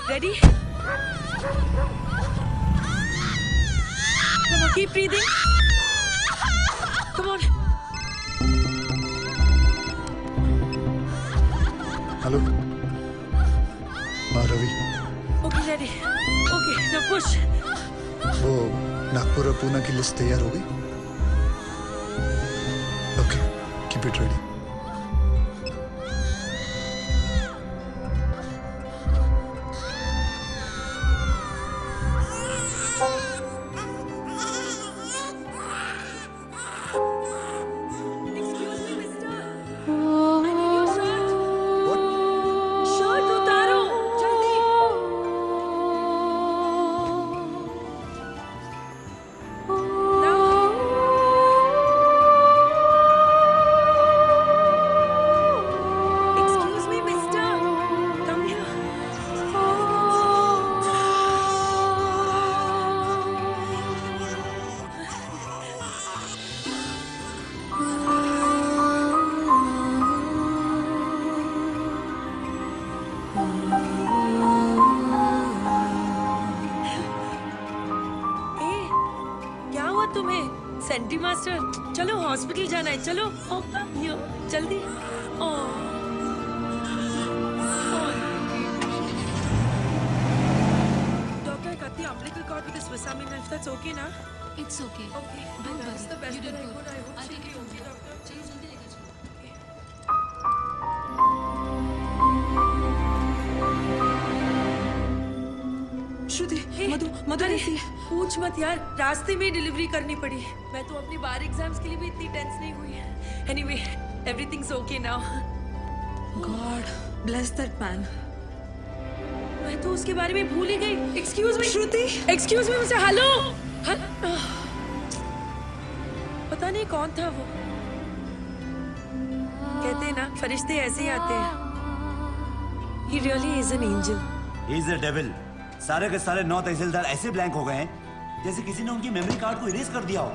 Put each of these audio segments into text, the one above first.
Ready? Come on, keep breathing. Come on. Hello हाँ Ravi Okay, ready. Okay, now push. वो नागपुर और पूना की list तैयार हो गई okay keep it ready Excuse me, mister. I need your shirt. Shirt उतारो, जल्दी. Now. Excuse me, mister. Come here. ए, क्या हुआ तुम्हें? सेंटी मास्टर, चलो हॉस्पिटल जाना है, चलो। यो, जल्दी। Doctor, I cut the umbilical cord with a Swiss Army knife. That's okay, na? It's okay. Okay. Don't That's the worry. best You did that I good. could. I hope I'll she'll take be it from okay, here. doctor. चलिए जल्दी लेके चलो. श्रुति, मधु कैसी है? पूछ मत यार, रास्ते में डिलीवरी करनी पड़ी। मैं तो अपनी बार एग्जाम्स के लिए भी इतनी टेंस नहीं हुई। Anyway, everything's okay now. God bless that man. मैं तो उसके बारे में भूल ही गई। एक्सक्यूज मी श्रुति, एक्सक्यूज मी मुझे हेलो। पता नहीं कौन था वो। कहते हैं ना, फरिश्ते ऐसे ही आते हैं। He really is an angel. He is a devil. सारे के सारे 9 तहसीलदार ऐसे ब्लैंक हो गए हैं जैसे किसी ने उनकी मेमोरी कार्ड को इरेज कर दिया हो।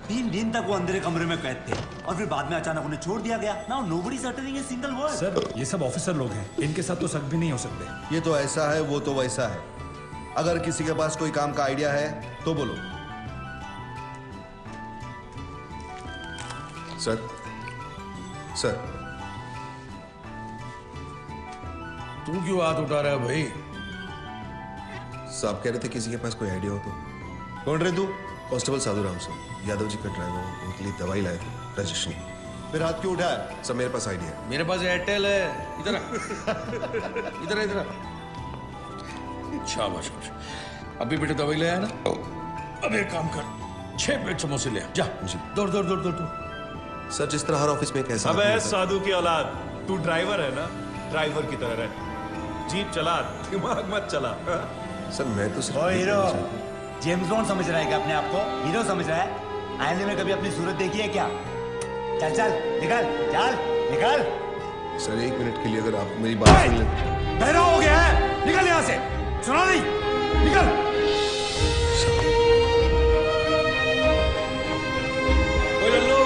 3 दिन तक वो अंधेरे कमरे में कैद थे और फिर बाद में अचानक उन्हें छोड़ दिया गया। Now nobody is uttering a single word. Sir ये सब ऑफिसर लोग हैं, इनके साथ तो शक भी नहीं हो सकते। ये तो ऐसा है, वो तो वैसा है। अगर किसी के पास कोई काम का आइडिया है तो बोलो। सर सर तू क्यों हाथ उठा रहा है भाई? साहब कह रहे थे किसी के पास कोई आइडिया हो तो। कौन रहे तू? कांस्टेबल साधु राम सिंह, यादव जी का ड्राइवर, उनके लिए दवाई लाए थे, रजिस्ट्री। फिर हाथ क्यों उठाया? सब मेरे पास आइडिया है। मेरे पास एयरटेल है। इधर आ। इधर आ, इधर आ। शाबाश शाबाश। अभी बेटे दवाई ले आया ना? अब एक काम कर, 6 प्लेट समोसे ले आ। जा जी। दौड़ दौड़ दौड़ दौड़ दौड़। सर जिस तरह हर ऑफिस में कैसा अबे साधु की औलाद, तू ड्राइवर है ना? ड्राइवर की तरह रह। जीप चला, दिमाग मत चला। सर मैं तो सिर्फ ओ हीरो, जेम्स बॉन्ड समझ रहा है क्या अपने आप को? हीरो समझ रहा है? आईने में कभी अपनी सूरत देखी है क्या? चल चल निकल, चल निकल। सर 1 मिनट के लिए अगर आप मेरी बात सुन लें। बहरा हो गया है, निकल यहाँ से। सुना नहीं? निकल। ओए लल्लू,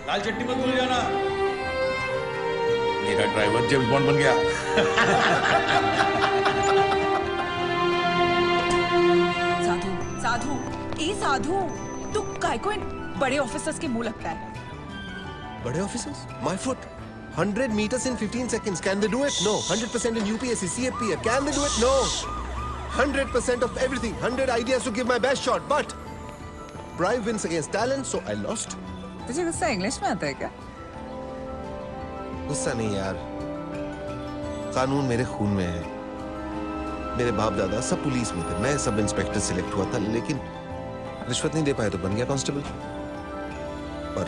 लाल चट्टी मत भूल जाना। मेरा ड्राइवर जेम्स बॉन्ड बन गया। साधु, ए साधु, तू काय को इन बड़े ऑफिसर्स के मुंह लगता है? बड़े officers? My foot. 100 meters in 15 seconds. Can they do it? No. 100% in UPSC, CFP. Can they do it? No. 100% of everything. 100 ideas to give my best shot. But pride wins against talent, so I lost. तुझे गुस्सा English में आता है क्या? गुस्सा नहीं यार, कानून मेरे खून में है। मेरे बाप दादा सब पुलिस में थे, मैं सब इंस्पेक्टर सिलेक्ट हुआ था, लेकिन रिश्वत नहीं दे पाया तो बन गया कांस्टेबल। पर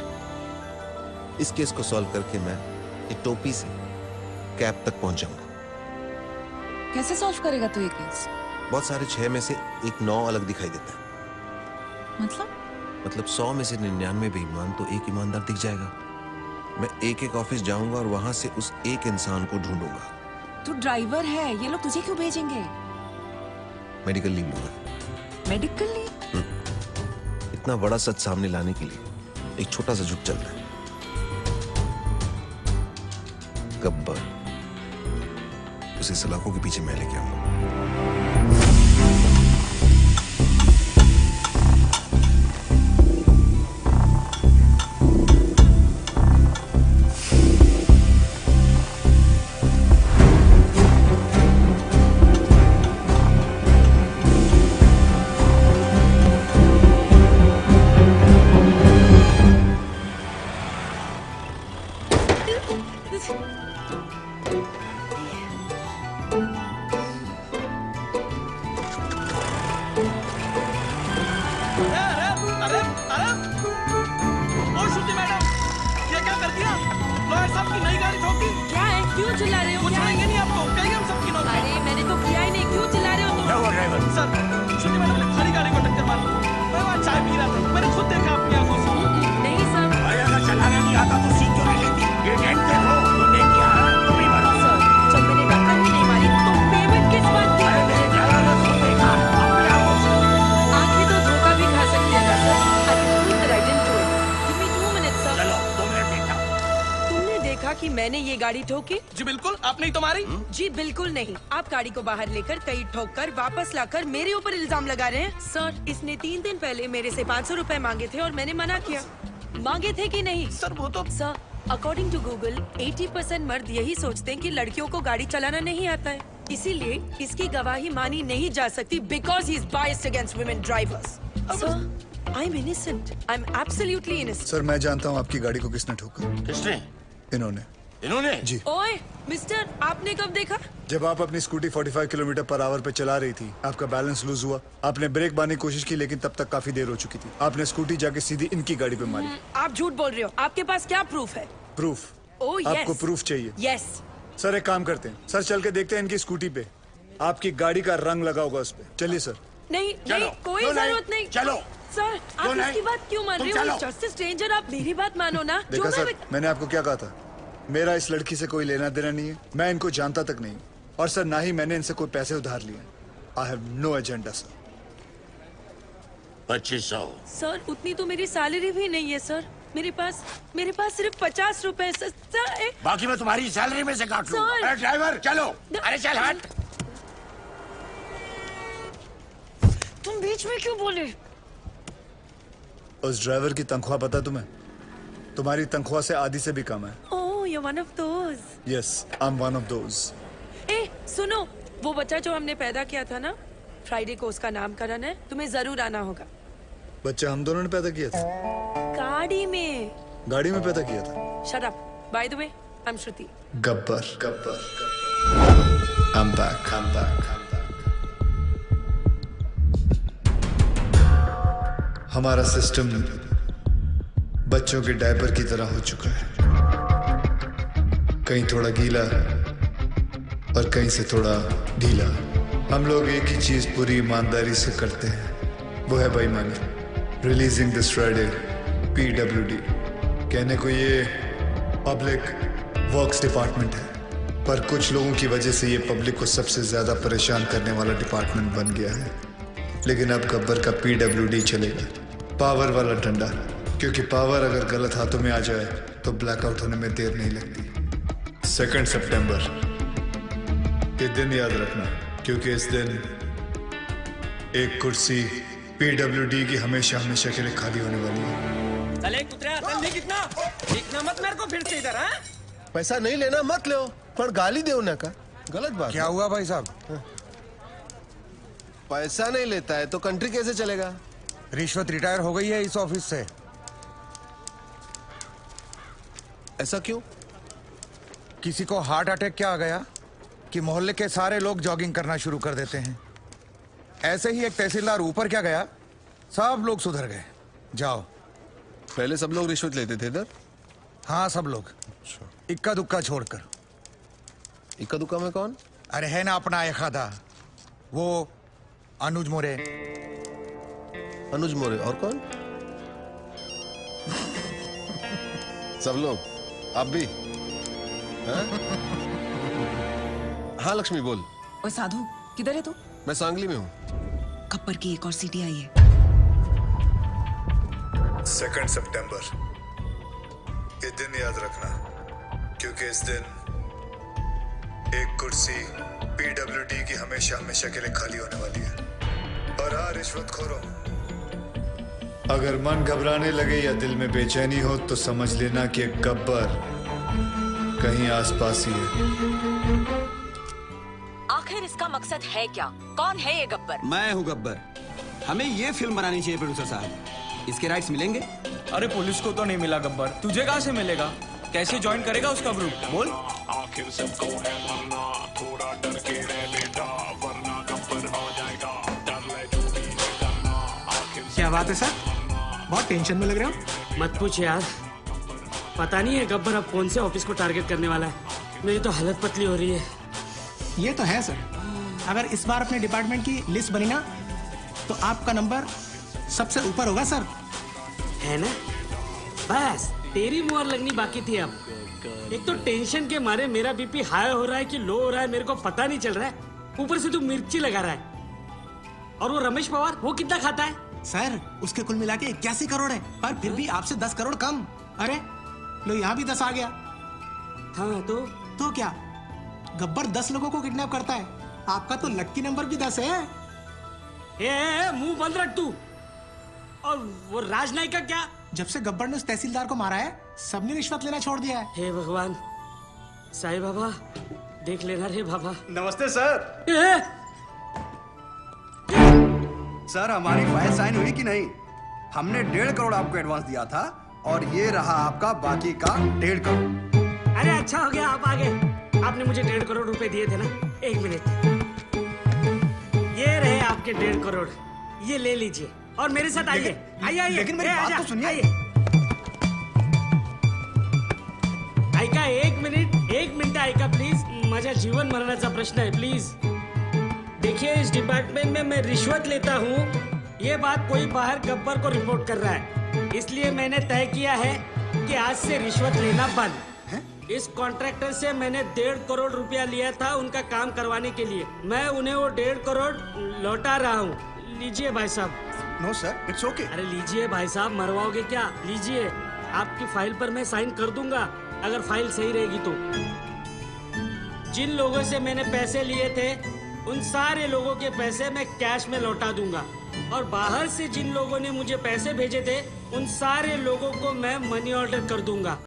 इस केस को सॉल्व करके मैं एक टोपी से कैप तक पहुंच जाऊंगा। कैसे सॉल्व करेगा तू ये केस? बहुत सारे 6 में से एक 9 अलग दिखाई देता है। मतलब 100 में से 99 बेईमान तो एक ईमानदार दिख जाएगा। मैं एक ऑफिस जाऊंगा और वहां से उस एक इंसान को ढूंढूंगा। तू ड्राइवर है, ये लोग तुझे क्यों भेजेंगे? मेडिकल लीव लूंगा। Medical leave? इतना बड़ा सच सामने लाने के लिए एक छोटा सा झुक चलता है। गब्बर, उसे सलाखों के पीछे मैं लेके आऊंगा। सर, श्रुति मैडम ने खड़ी गाड़ी को टक्कर मारी। मैं वहाँ चाय पी रहा था, मैंने खुद देखा अपनी आंखों से। नहीं सर। भाई अगर चलाना नहीं आता तो सीख क्यों नहीं लेती? ये डेंट देखो, तूने किया है, तुम ही भरो। सर, जब मैंने टक्कर ही नहीं मारी तो पेमेंट किस बात की? आंखें तो धोखा भी खा सकती है sir. I can prove that I didn't do it. Give me 2 minutes, sir. चलो 2 मिनट देखता हूँ। तुमने देखा कि मैंने ये गाड़ी ठोकी? जी बिल्कुल, आपने ही तो मारी। जी बिल्कुल नहीं। आप गाड़ी को बाहर लेकर कई ठोक कर वापस लाकर मेरे ऊपर इल्जाम लगा रहे हैं। सर, इसने 3 दिन पहले मेरे से 500 रुपए मांगे थे और मैंने मना किया। मांगे थे कि नहीं? सर वो तो सर, अकॉर्डिंग टू गूगल 80% मर्द यही सोचते हैं कि लड़कियों को गाड़ी चलाना नहीं आता है। इसीलिए इसकी गवाही मानी नहीं जा सकती because he is biased against women drivers. Sir, I am innocent. I am absolutely innocent. Sir मैं जानता हूँ आपकी गाड़ी को किसने ठोका। किसने? इन्होंने। इन्होंने? जी। ओए मिस्टर, आपने कब देखा? जब आप अपनी स्कूटी 45 किलोमीटर पर आवर पे चला रही थी, आपका बैलेंस लूज हुआ। आपने ब्रेक मारने की कोशिश की लेकिन तब तक काफी देर हो चुकी थी। आपने स्कूटी जाके सीधी इनकी गाड़ी पे मारी। आप झूठ बोल रहे हो। आपके पास क्या प्रूफ है? प्रूफ? Oh yes. आपको प्रूफ चाहिए? यस। सर एक काम करते हैं, सर चल के देखते हैं इनकी स्कूटी पे आपकी गाड़ी का रंग लगा होगा उस पे। चलिए सर। नहीं नहीं, कोई क्यों नहीं? जरूरत नहीं। चलो। सर, आप क्यों नहीं? इसकी बात क्यों मान तुम रहे हो? चलो। जस्ट स्ट्रेंजर, आप मेरी बात मानो ना। देखा जो सर, मैं- मैंने आपको क्या कहा था? मेरा इस लड़की से कोई लेना देना नहीं है, मैं इनको जानता तक नहीं। और सर ना ही मैंने इनसे कोई पैसे उधार लिए। I have no agenda sir. 2500। Sir, उतनी तो मेरी सैलरी भी नहीं है सर। मेरे पास सिर्फ 50 रुपए है सर। बाकी मैं तुम्हारी सैलरी में से काट लूंगा। सर। अरे ड्राइवर चलो, अरे चल हट। तुम बीच में क्यों बोले? उस ड्राइवर की तनख्वाह पता तुम्हें? तुम्हारी तनख्वाह से आधी से भी कम है। Oh, you're one of those. Yes, I am one of those. ए, सुनो, वो बच्चा जो हमने पैदा किया था ना, फ्राइडे को उसका नामकरण है। तुम्हें जरूर आना होगा। बच्चा हम दोनों ने पैदा किया था? गाड़ी में। गाड़ी में पैदा किया था? Shut up. By the way, I'm Shruti. Gabbar Gabbar. I'm back. I'm back. हमारा सिस्टम बच्चों के डायपर की तरह हो चुका है, कहीं थोड़ा गीला और कहीं से थोड़ा ढीला। हम लोग एक ही चीज पूरी ईमानदारी से करते हैं, वो है बेईमानी। Releasing this Friday PWD। कहने को ये पब्लिक वर्क्स डिपार्टमेंट है, पर कुछ लोगों की वजह से ये पब्लिक को सबसे ज्यादा परेशान करने वाला डिपार्टमेंट बन गया है। लेकिन अब गब्बर का PWD चलेगा, पावर वाला डंडा। क्योंकि पावर अगर गलत हाथों में आ जाए तो ब्लैकआउट होने में देर नहीं लगती। 2 सितंबर, ये दिन याद रखना, क्योंकि इस दिन एक कुर्सी PWD की हमेशा हमेशा के लिए खाली होने वाली है। चले कुतरा, जल्दी कितना मत मेरे को फिर से इधर। हाँ, पैसा नहीं लेना मत लो, पर गाली दे ना का गलत बात। क्या हुआ भाई साहब? पैसा नहीं लेता है तो कंट्री कैसे चलेगा? रिश्वत रिटायर हो गई है इस ऑफिस से। ऐसा क्यों? किसी को हार्ट अटैक क्या आ गया कि मोहल्ले के सारे लोग जॉगिंग करना शुरू कर देते हैं। ऐसे ही एक तहसीलदार ऊपर क्या गया, सब लोग सुधर गए। जाओ। पहले सब लोग रिश्वत लेते थे इधर? हाँ, सब लोग, इक्का दुक्का छोड़कर। इक्का दुक्का में कौन? अरे है ना अपना एक आधा, वो अनुज मोरे। अनुज मोरे। और कौन? सब लोग। आप भी? हाँ लक्ष्मी बोल। ओए साधु, किधर है तू? मैं सांगली में हूँ। गब्बर की एक और सीटी आई है। 2 सितंबर, ये दिन याद रखना, क्योंकि इस दिन एक कुर्सी PWD की हमेशा हमेशा के लिए खाली होने वाली है। और हाँ रिश्वतखोरों, अगर मन घबराने लगे या दिल में बेचैनी हो तो समझ लेना कि गब्बर कहीं आसपास ही है। आखिर इसका मकसद है क्या? कौन है ये गब्बर? मैं हूँ गब्बर। हमें ये फिल्म बनानी चाहिए प्रोड्यूसर साहब। इसके राइट्स मिलेंगे? अरे पुलिस को तो नहीं मिला गब्बर, तुझे कहाँ से मिलेगा? कैसे ज्वाइन करेगा उसका ग्रुप? बोल। आखिर सबको है मरना, थोड़ा डर के रह बेटा, वरना गब्बर हो जाएगा। डर ले जो भी करना। क्या बात है सर, बहुत टेंशन में लग रहे हो? मत पूछ यार, पता नहीं है गब्बर अब कौन से ऑफिस को टारगेट करने वाला है। मेरी तो हालत पतली हो रही है। ये तो है सर, अगर इस बार अपने डिपार्टमेंट की लिस्ट बनी ना तो आपका नंबर सबसे ऊपर होगा सर। है ना? बस तेरी मुहर लगनी बाकी थी अब। एक तो टेंशन के मारे मेरा बीपी हाई हो रहा है कि लो हो रहा है मेरे को पता नहीं चल रहा है। ऊपर से तू मिर्ची लगा रहा है। और वो रमेश पवार वो कितना खाता है? सर उसके कुल मिला के 81 करोड़ है, पर फिर भी आपसे 10 करोड़ कम। अरे लो यहाँ भी 10 आ गया। हाँ तो क्या गब्बर 10 लोगों को किडनैप करता है, आपका तो लक्की नंबर भी 10 है। ए, मुंह बंद रख तू। और वो राजनायक का क्या? जब से गब्बर ने उस तहसीलदार को मारा है सबने रिश्वत लेना छोड़ दिया है। हे भगवान, साईं बाबा देख लेना रे बाबा। नमस्ते सर। सर हमारी फाइल साइन हुई कि नहीं? हमने 1.5 करोड़ आपको एडवांस दिया था और ये रहा आपका बाकी का 1.5 करोड़। अरे अच्छा हो गया आप आ गए। आपने मुझे 1.5 करोड़ रुपए दिए थे ना। एक मिनट, ये रहे आपके 1.5 करोड़, ये ले लीजिए और मेरे साथ आइए। आइए लेकिन मेरी बात तो सुनिए। ऐका एक मिनिट ऐका प्लीज। माझ्या जीवन मरणाचा प्रश्न है प्लीज। देखिए इस डिपार्टमेंट में मैं रिश्वत लेता हूँ, ये बात कोई बाहर गब्बर को रिपोर्ट कर रहा है, इसलिए मैंने तय किया है कि आज से रिश्वत लेना बंद। इस कॉन्ट्रैक्टर से मैंने 1.5 करोड़ रुपया लिया था उनका काम करवाने के लिए। मैं उन्हें वो 1.5 करोड़ लौटा रहा हूँ। लीजिए भाई साहब। No sir it's okay. अरे लीजिए भाई साहब, मरवाओगे क्या? लीजिए, आपकी फाइल पर मैं साइन कर दूंगा अगर फाइल सही रहेगी तो। जिन लोगों से मैंने पैसे लिए थे उन सारे लोगों के पैसे मैं कैश में लौटा दूंगा, और बाहर से जिन लोगों ने मुझे पैसे भेजे थे उन सारे लोगों को मैं मनी ऑर्डर कर दूंगा।